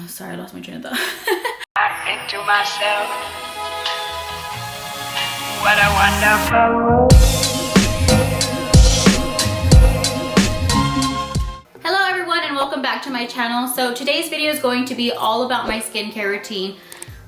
Sorry, I lost my train of thought. I think to myself, what a wonderful world. Hello everyone and welcome back to my channel. So today's video is going to be all about my skincare routine.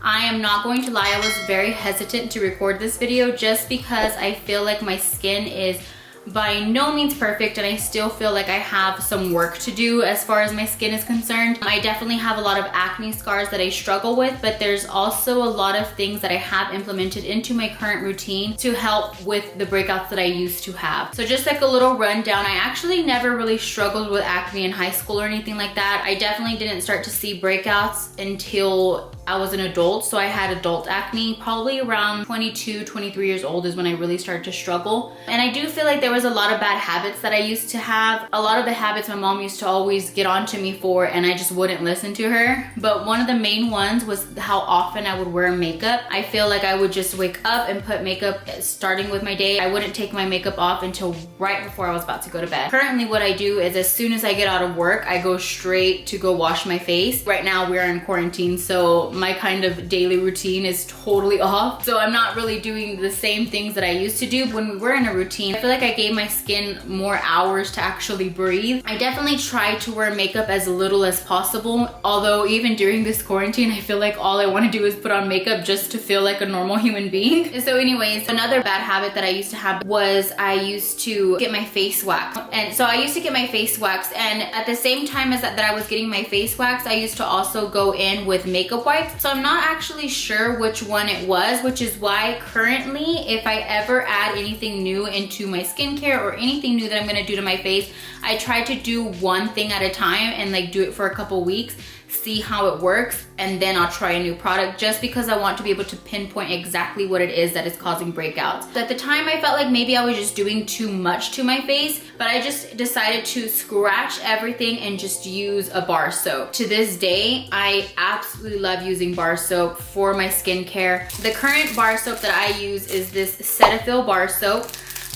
I am not going to lie, I was very hesitant to record this video just because I feel like my skin is by no means perfect and I still feel like I have some work to do as far as my skin is concerned. I definitely have a lot of acne scars that I struggle with, but there's also a lot of things that I have implemented into my current routine to help with the breakouts that I used to have. So just like a little rundown, I actually never really struggled with acne in high school or anything like that. I definitely didn't start to see breakouts until I was an adult. So I had adult acne probably around 22, 23 years old is when I really started to struggle. And I do feel like there was a lot of bad habits that I used to have. A lot of the habits my mom used to always get on to me for and I just wouldn't listen to her. But one of the main ones was how often I would wear makeup. I feel like I would just wake up and put makeup starting with my day. I wouldn't take my makeup off until right before I was about to go to bed. Currently what I do is as soon as I get out of work, I go straight to go wash my face. Right now we're in quarantine, so my kind of daily routine is totally off. So I'm not really doing the same things that I used to do. When we're in a routine, I feel like I gave my skin more hours to actually breathe. I definitely try to wear makeup as little as possible. Although even during this quarantine, I feel like all I want to do is put on makeup just to feel like a normal human being. So anyways, another bad habit that I used to have was I used to get my face waxed. And so I used to get my face waxed, and at the same time as that I was getting my face waxed, I used to also go in with makeup wipes. So I'm not actually sure which one it was, which is why currently if I ever add anything new into my skincare or anything new that I'm gonna do to my face, I try to do one thing at a time and like do it for a couple weeks, see how it works, and then I'll try a new product just because I want to be able to pinpoint exactly what it is that is causing breakouts. At the time I felt like maybe I was just doing too much to my face, but I just decided to scratch everything and just use a bar soap. To this day, I absolutely love using bar soap for my skincare. The current bar soap that I use is this Cetaphil Bar Soap.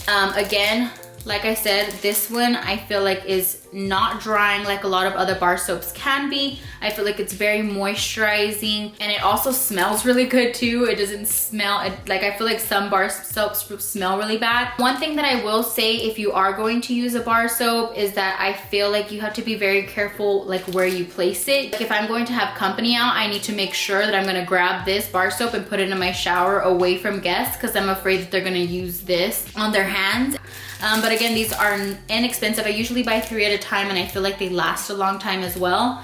Again, like I said, this one I feel like is not drying like a lot of other bar soaps can be. I feel like it's very moisturizing and it also smells really good too. It doesn't smell, like I feel like some bar soaps smell really bad. One thing that I will say if you are going to use a bar soap is that I feel like you have to be very careful like where you place it. Like if I'm going to have company out, I need to make sure that I'm gonna grab this bar soap and put it in my shower away from guests because I'm afraid that they're gonna use this on their hands. But again, these are inexpensive. I usually buy 3 at a time and I feel like they last a long time as well.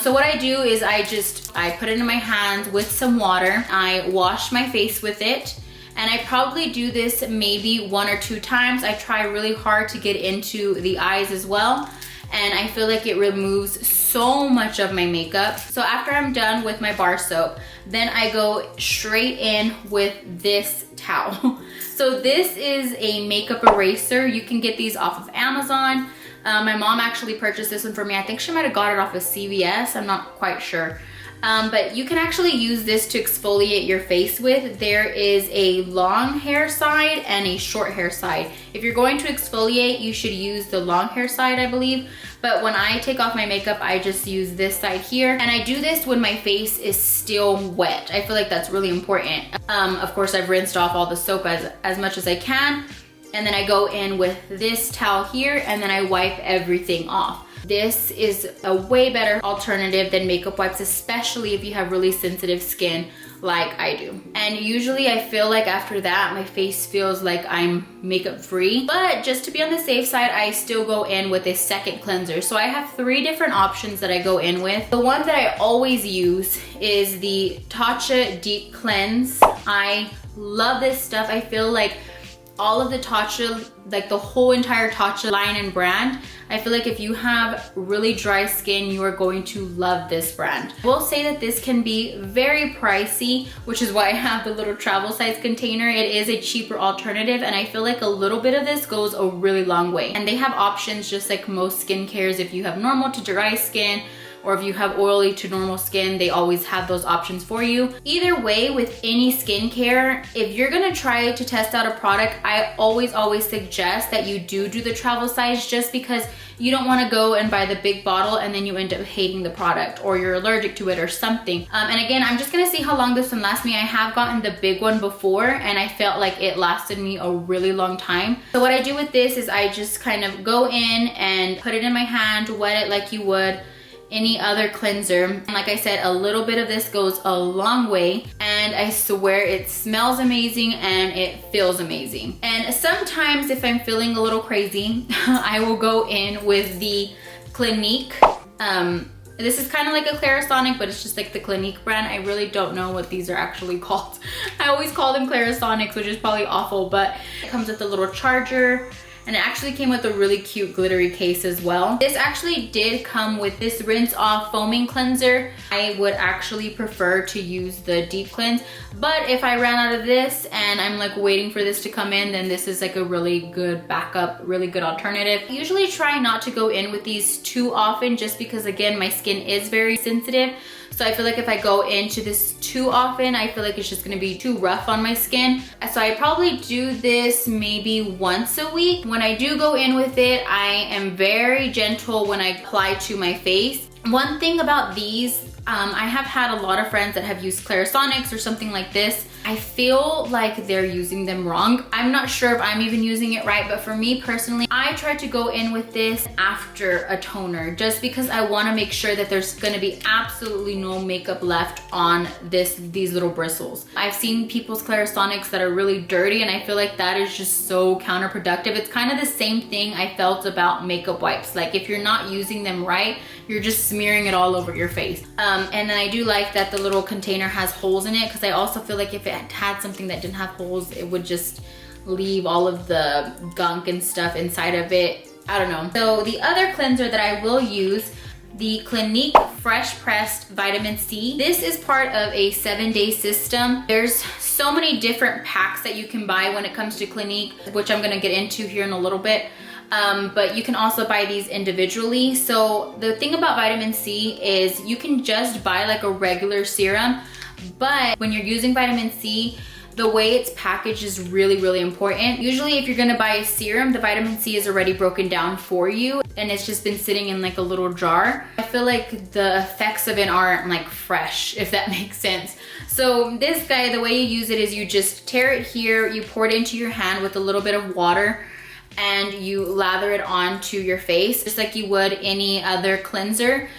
So what I do is I put it in my hands with some water. I wash my face with it. And I probably do this maybe 1 or 2 times. I try really hard to get into the eyes as well. And I feel like it removes so much of my makeup. So after I'm done with my bar soap, then I go straight in with this towel. So this is a makeup eraser. You can get these off of Amazon. My mom actually purchased this one for me. I think she might have got it off of CVS. I'm not quite sure. But you can actually use this to exfoliate your face with. There is a long hair side and a short hair side. If you're going to exfoliate, you should use the long hair side, I believe. But when I take off my makeup, I just use this side here. And I do this when my face is still wet. I feel like that's really important. Of course, I've rinsed off all the soap as much as I can. And then I go in with this towel here and then I wipe everything off. This is a way better alternative than makeup wipes, especially if you have really sensitive skin like I do. And usually I feel like after that, my face feels like I'm makeup free. But just to be on the safe side, I still go in with a second cleanser. So I have 3 different options that I go in with. The one that I always use is the TATCHA Deep Cleanse. I love this stuff. I feel like all of the TATCHA, like the whole entire TATCHA line and brand, I feel like if you have really dry skin, you are going to love this brand. I will say that this can be very pricey, which is why I have the little travel size container. It is a cheaper alternative and I feel like a little bit of this goes a really long way. And they have options just like most skincares if you have normal to dry skin, or if you have oily to normal skin, they always have those options for you. Either way, with any skincare, if you're gonna try to test out a product, I always suggest that you do the travel size, just because you don't want to go and buy the big bottle and then you end up hating the product or you're allergic to it or something. And again, I'm just gonna see how long this one lasts me. I have gotten the big one before and I felt like it lasted me a really long time. So what I do with this is I just kind of go in and put it in my hand, wet it like you would any other cleanser. And like I said, a little bit of this goes a long way, and I swear it smells amazing and it feels amazing. And sometimes if I'm feeling a little crazy, I will go in with the Clinique. This is kind of like a Clarisonic, but it's just like the Clinique brand. I really don't know what these are actually called. I always call them Clarisonics, which is probably awful, but it comes with a little charger. And it actually came with a really cute glittery case as well. This actually did come with this rinse off foaming cleanser. I would actually prefer to use the deep cleanse, but if I ran out of this and I'm like waiting for this to come in, then this is like a really good backup, really good alternative. I usually try not to go in with these too often, just because again, my skin is very sensitive. So I feel like if I go into this too often, I feel like it's just gonna be too rough on my skin. So I probably do this maybe once a week. When I do go in with it, I am very gentle when I apply to my face. One thing about these, I have had a lot of friends that have used Clarisonics or something like this. I feel like they're using them wrong. I'm not sure if I'm even using it right, but for me personally, I try to go in with this after a toner, just because I want to make sure that there's going to be absolutely no makeup left on these little bristles. I've seen people's Clarisonics that are really dirty, and I feel like that is just so counterproductive. It's kind of the same thing I felt about makeup wipes. Like if you're not using them right, you're just smearing it all over your face. And then I do like that the little container has holes in it, because I also feel like if it had something that didn't have holes, it would just leave all of the gunk and stuff inside of it. I don't know. So the other cleanser that I will use, the Clinique Fresh Pressed Vitamin C. This is part of a 7-day system. There's so many different packs that you can buy when it comes to Clinique, which I'm gonna get into here in a little bit. But you can also buy these individually. So the thing about vitamin C is you can just buy like a regular serum, but when you're using vitamin C, the way it's packaged is really important. Usually if you're gonna buy a serum, the vitamin C is already broken down for you and it's just been sitting in like a little jar. I feel like the effects of it aren't like fresh, if that makes sense. So this guy, the way you use it is you just tear it here, you pour it into your hand with a little bit of water, and you lather it onto your face just like you would any other cleanser.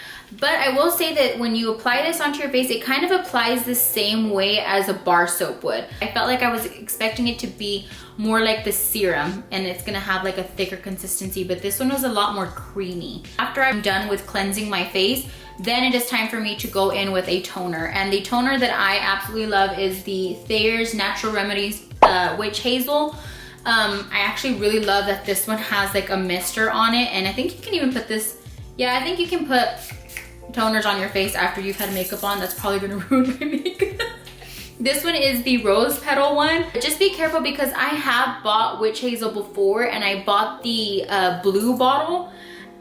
But I will say that when you apply this onto your face, it kind of applies the same way as a bar soap would. I felt like I was expecting it to be more like the serum, and it's gonna have like a thicker consistency, but this one was a lot more creamy. After I'm done with cleansing my face, then it is time for me to go in with a toner. And the toner that I absolutely love is the Thayers Natural Remedies Witch Hazel. I actually really love that this one has like a mister on it, and I think you can even put this, yeah, I think you can put toners on your face after you've had makeup on. That's probably gonna ruin my makeup. This one is the rose petal one. Just be careful because I have bought witch hazel before, and I bought the blue bottle,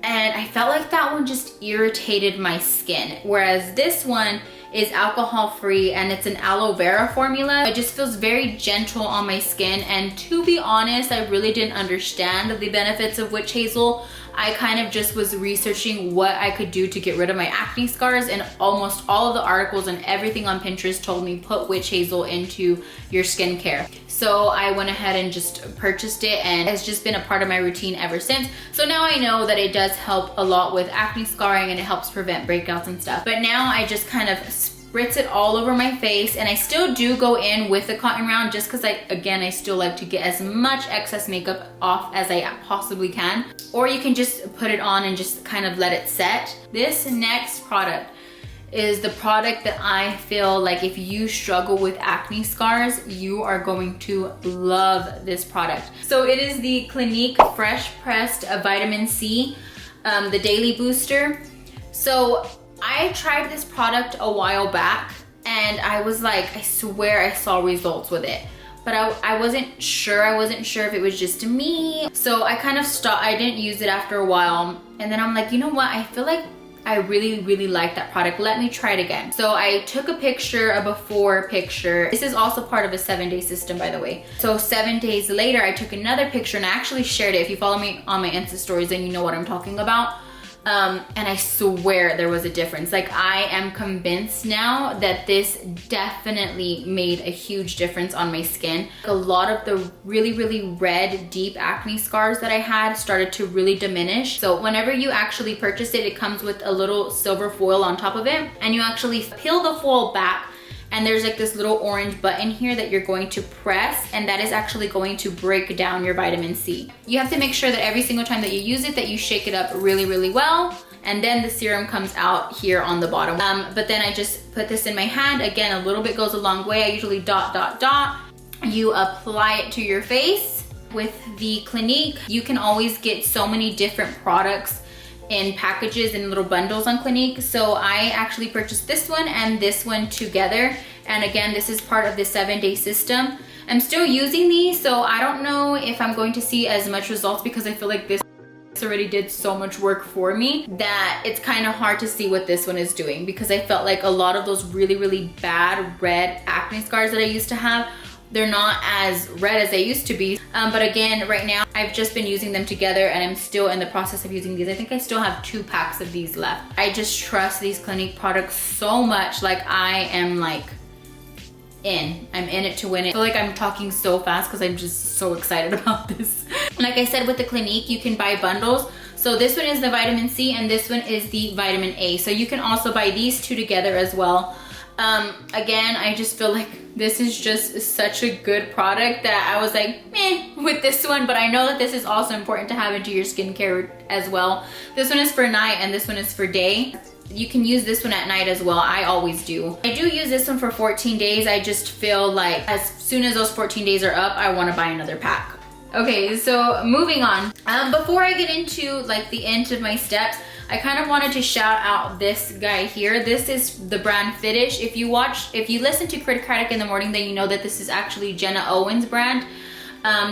and I felt like that one just irritated my skin, whereas this one is alcohol free and it's an aloe vera formula. It just feels very gentle on my skin, and to be honest, I really didn't understand the benefits of witch hazel. I kind of just was researching what I could do to get rid of my acne scars, and almost all of the articles and everything on Pinterest told me put witch hazel into your skincare. So I went ahead and just purchased it, and it's just been a part of my routine ever since. So now I know that it does help a lot with acne scarring, and it helps prevent breakouts and stuff. But now I just kind of spritz it all over my face, and I still do go in with a cotton round just because I still like to get as much excess makeup off as I possibly can. Or you can just put it on and just kind of let it set. This next product is the product that I feel like if you struggle with acne scars, you are going to love this product. So it is the Clinique Fresh Pressed Vitamin C, the Daily Booster. So I tried this product a while back, and I was like, I swear I saw results with it, but I wasn't sure. I wasn't sure if it was just me. So I kind of stopped. I didn't use it after a while, and then I'm like, you know what? I feel like I really like that product. Let me try it again. So I took a picture, a before picture. This is also part of a 7-day system, by the way. So 7 days later, I took another picture and I actually shared it. If you follow me on my Insta stories, then you know what I'm talking about. And I swear there was a difference. Like, I am convinced now that this definitely made a huge difference on my skin. A lot of the really red, deep acne scars that I had started to really diminish. So whenever you actually purchase it, it comes with a little silver foil on top of it, and you actually peel the foil back, and there's like this little orange button here that you're going to press, and that is actually going to break down your vitamin C. You have to make sure that every single time that you use it, that you shake it up really well, and then the serum comes out here on the bottom. But then I just put this in my hand. Again, a little bit goes a long way. I usually dot. You apply it to your face. With the Clinique, you can always get so many different products in packages and little bundles on Clinique. So I actually purchased this one and this one together. And again, this is part of the 7-day system. I'm still using these, so I don't know if I'm going to see as much results, because I feel like this already did so much work for me that it's kind of hard to see what this one is doing, because I felt like a lot of those really bad red acne scars that I used to have, they're not as red as they used to be. But again, right now, I've just been using them together and I'm still in the process of using these. I think I still have 2 packs of these left. I just trust these Clinique products so much. Like, I am like I'm in it to win it. I feel like I'm talking so fast because I'm just so excited about this. Like I said, with the Clinique, you can buy bundles. So this one is the vitamin C and this one is the vitamin A. So you can also buy these 2 together as well. Again, I just feel like this is just such a good product that I was like, meh, with this one, but I know that this is also important to have into your skincare as well. This one is for night and this one is for day. You can use this one at night as well. I always do. I do use this one for 14 days. I just feel like as soon as those 14 days are up, I want to buy another pack. Okay, so moving on. Before I get into like the end of my steps, I kind of wanted to shout out this guy here. This is the brand Fitish. If you listen to Critic in the morning, then you know that this is actually Jenna Owen's brand.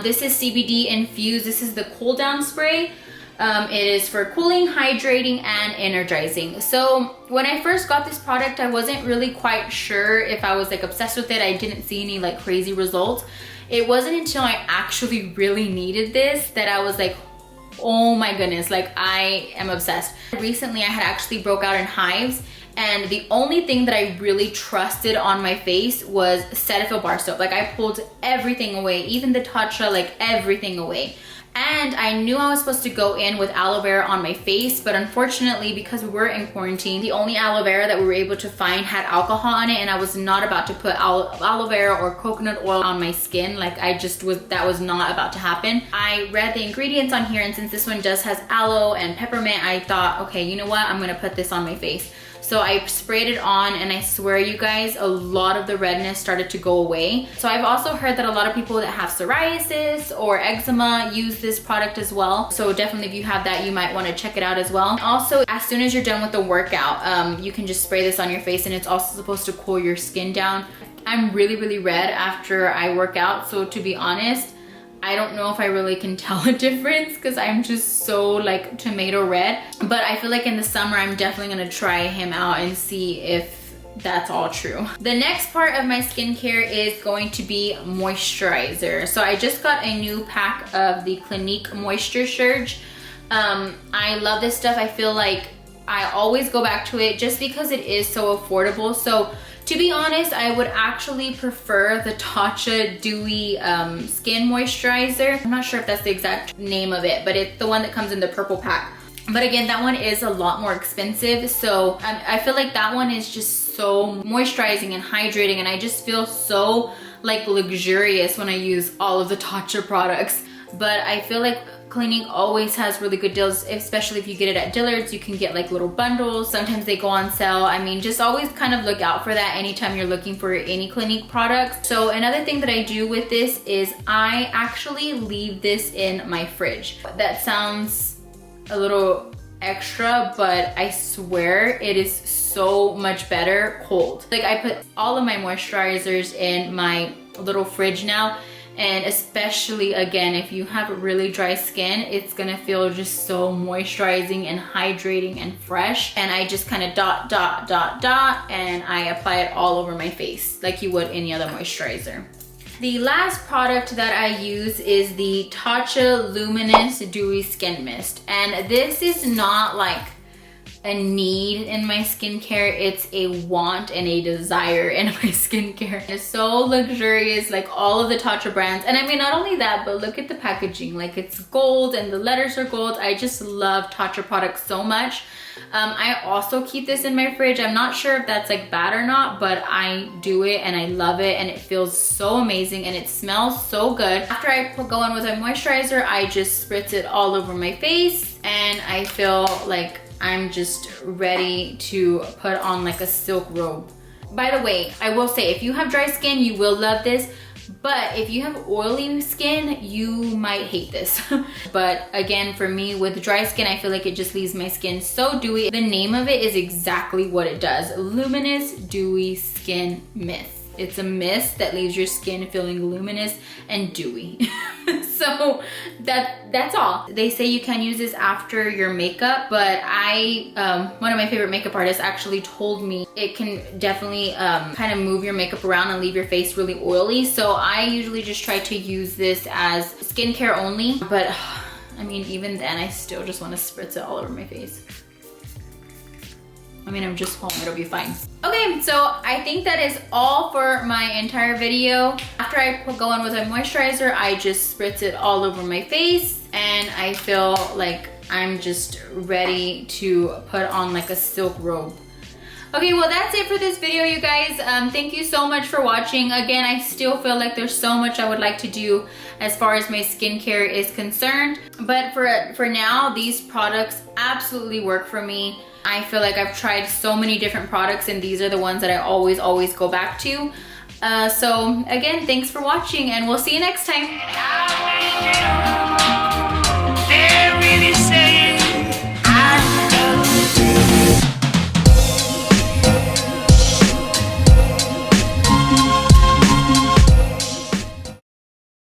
This is CBD infused. This is the cool down spray. It is for cooling, hydrating, and energizing. So when I first got this product, I wasn't really quite sure if I was like obsessed with it. I didn't see any like crazy results. It wasn't until I actually really needed this that I was like, oh my goodness, like I am obsessed. Recently I had actually broke out in hives, and the only thing that I really trusted on my face was Cetaphil Bar Soap. Like, I pulled everything away, even the TATCHA, like everything away. And I knew I was supposed to go in with aloe vera on my face, but unfortunately, because we were in quarantine, the only aloe vera that we were able to find had alcohol on it, and I was not about to put aloe vera or coconut oil on my skin. Like, that was not about to happen. I read the ingredients on here, and since this one just has aloe and peppermint, I thought, okay, you know what? I'm gonna put this on my face. So I sprayed it on, and I swear you guys, a lot of the redness started to go away. So I've also heard that a lot of people that have psoriasis or eczema use this product as well. So definitely if you have that, you might want to check it out as well. Also, as soon as you're done with the workout, you can just spray this on your face, and it's also supposed to cool your skin down. I'm really red after I work out, so to be honest, I don't know if I really can tell a difference because I'm just so like tomato red. But I feel like in the summer, I'm definitely gonna try him out and see if that's all true. The next part of my skincare is going to be moisturizer. So I just got a new pack of the Clinique Moisture Surge. I love this stuff. I feel like I always go back to it just because it is so affordable. So to be honest, I would actually prefer the TATCHA Dewy Skin Moisturizer. I'm not sure if that's the exact name of it, but it's the one that comes in the purple pack. But again, that one is a lot more expensive. So I feel like that one is just so moisturizing and hydrating, and I just feel so like luxurious when I use all of the TATCHA products. But I feel like Clinique always has really good deals, especially if you get it at Dillard's. You can get like little bundles. Sometimes they go on sale. I mean, just always kind of look out for that anytime you're looking for any Clinique products. So another thing that I do with this is I actually leave this in my fridge. That sounds a little extra, but I swear it is so much better cold. Like, I put all of my moisturizers in my little fridge now, And especially again, if you have really dry skin, it's gonna feel just so moisturizing and hydrating and fresh. And I just kind of dot, and I apply it all over my face like you would any other moisturizer. The last product that I use is the TATCHA Luminous Dewy Skin Mist. And this is not like a need in my skincare, it's a want and a desire in my skincare. It's so luxurious, like all of the TATCHA brands. And I mean, not only that, but look at the packaging, like it's gold and the letters are gold. I just love TATCHA products so much. I also keep this in my fridge. I'm not sure if that's like bad or not, but I do it and I love it, and it feels so amazing and it smells so good. After I go in with a moisturizer, I just spritz it all over my face, and I feel like I'm just ready to put on like a silk robe. By the way, I will say, if you have dry skin, you will love this. But if you have oily skin, you might hate this. But again, for me with dry skin, I feel like it just leaves my skin so dewy. The name of it is exactly what it does. Luminous Dewy Skin Mist. It's a mist that leaves your skin feeling luminous and dewy. So that's all. They say you can use this after your makeup, but one of my favorite makeup artists actually told me it can definitely kind of move your makeup around and leave your face really oily. So I usually just try to use this as skincare only, but I mean, even then I still just want to spritz it all over my face. I mean, I'm just home, it'll be fine. Okay, so I think that is all for my entire video. After I go in with a moisturizer, I just spritz it all over my face, and I feel like I'm just ready to put on like a silk robe. Okay, well that's it for this video, you guys. Thank you so much for watching. Again, I still feel like there's so much I would like to do as far as my skincare is concerned. But for now, these products absolutely work for me. I feel like I've tried so many different products, and these are the ones that I always go back to. So again, thanks for watching, and we'll see you next time.